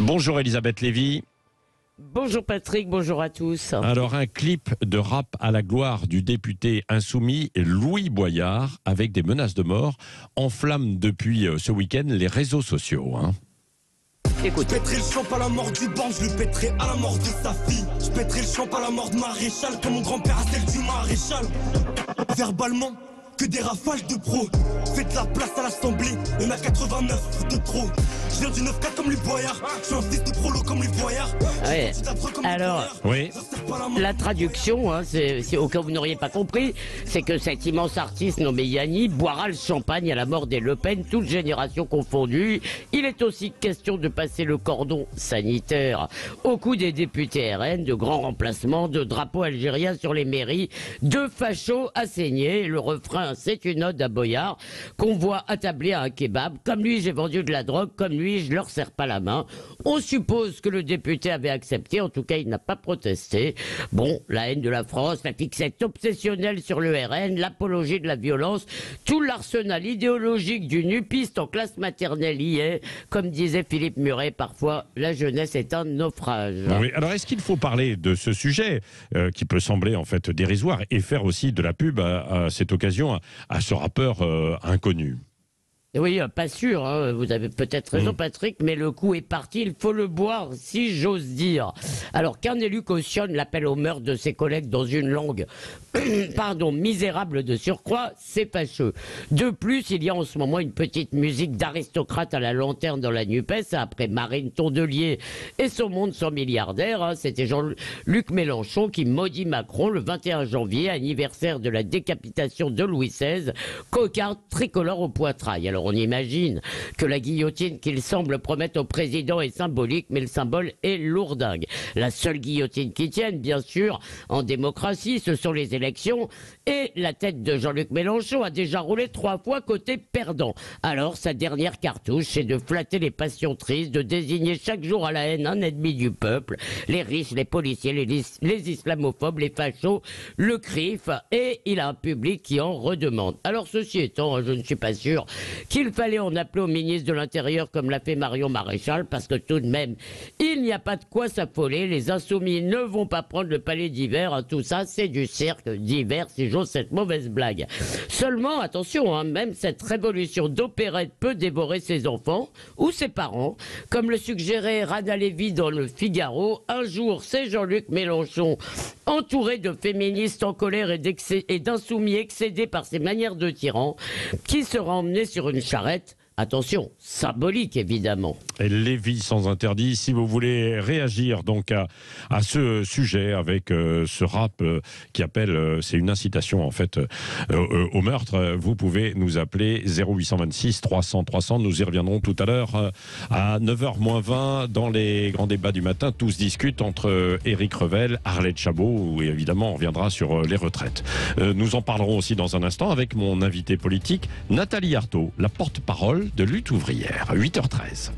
Bonjour Elisabeth Lévy. Bonjour Patrick, bonjour à tous. Alors un clip de rap à la gloire du député insoumis Louis Boyard avec des menaces de mort enflamme depuis ce week-end les réseaux sociaux. Écoute. Je pèterai le champ à la mort du banc, je le pèterai à la mort de sa fille. Je pèterai le champ à la mort de Maréchal, comme mon grand-père à celle du Maréchal. Verbalement, que des rafales de pro. Faites la place à l'Assemblée, il y en a 89 de trop. Je viens du 9-4 comme les Boyards, je suis un fils de prolo comme les Boyards. Ouais. Alors, Oui. la traduction, c'est au cas où vous n'auriez pas compris, c'est que cet immense artiste nommé Yanni boira le champagne à la mort des Le Pen, toutes générations confondues. Il est aussi question de passer le cordon sanitaire au cou des députés RN, de grands remplacements, de drapeaux algériens sur les mairies, de fachos à saigner. Le refrain, c'est une ode à Boyard qu'on voit attablé à un kebab. Comme lui, j'ai vendu de la drogue, comme lui, je leur serre pas la main. On suppose que le député avait accepté, en tout cas, il n'a pas protesté. Bon, la haine de la France, la fixette obsessionnelle sur le RN, l'apologie de la violence, tout l'arsenal idéologique du nupiste en classe maternelle y est. Comme disait Philippe Muret, parfois, la jeunesse est un naufrage. Oui. Alors est-ce qu'il faut parler de ce sujet qui peut sembler en fait dérisoire et faire aussi de la pub à cette occasion à ce rappeur inconnu? Oui, pas sûr, hein. Vous avez peut-être raison Patrick, mais le coup est parti, il faut le boire, si j'ose dire. Alors qu'un élu cautionne l'appel au meurtre de ses collègues dans une langue, misérable de surcroît, c'est fâcheux. De plus, il y a en ce moment une petite musique d'aristocrate à la lanterne dans la NUPES, après Marine Tondelier et son monde sans milliardaire. C'était Jean-Luc Mélenchon qui maudit Macron le 21 janvier, anniversaire de la décapitation de Louis XVI, cocarde tricolore au poitrail. Alors on imagine que la guillotine qu'il semble promettre au président est symbolique, mais le symbole est lourdingue. La seule guillotine qui tienne, bien sûr, en démocratie, ce sont les élections, et la tête de Jean-Luc Mélenchon a déjà roulé 3 fois côté perdant. Alors sa dernière cartouche, c'est de flatter les passions tristes, de désigner chaque jour à la haine un ennemi du peuple, les riches, les policiers, les islamophobes, les fachos, le CRIF, et il a un public qui en redemande. Alors ceci étant, je ne suis pas sûr qu'il fallait en appeler au ministre de l'Intérieur comme l'a fait Marion Maréchal, parce que tout de même, il n'y a pas de quoi s'affoler. Les insoumis ne vont pas prendre le palais d'hiver. Tout ça, c'est du cirque d'hiver, si j'ose cette mauvaise blague. Seulement, attention, même cette révolution d'opérette peut dévorer ses enfants ou ses parents. Comme le suggérait Rada Lévy dans le Figaro, un jour, c'est Jean-Luc Mélenchon, entouré de féministes en colère et d'insoumis excédés par ses manières de tyran, qui sera emmené sur une charrette, attention, symbolique évidemment. Et Lévy sans interdit, si vous voulez réagir donc à ce sujet avec ce rap qui appelle, c'est une incitation en fait au meurtre, vous pouvez nous appeler 0826 300 300, nous y reviendrons tout à l'heure à 9h-20 dans les grands débats du matin. Tous discutent entre Éric Revel, Arlette Chabot, et évidemment on reviendra sur les retraites. Nous en parlerons aussi dans un instant avec mon invité politique Nathalie Arthaud, la porte-parole de Lutte ouvrière, 8h13.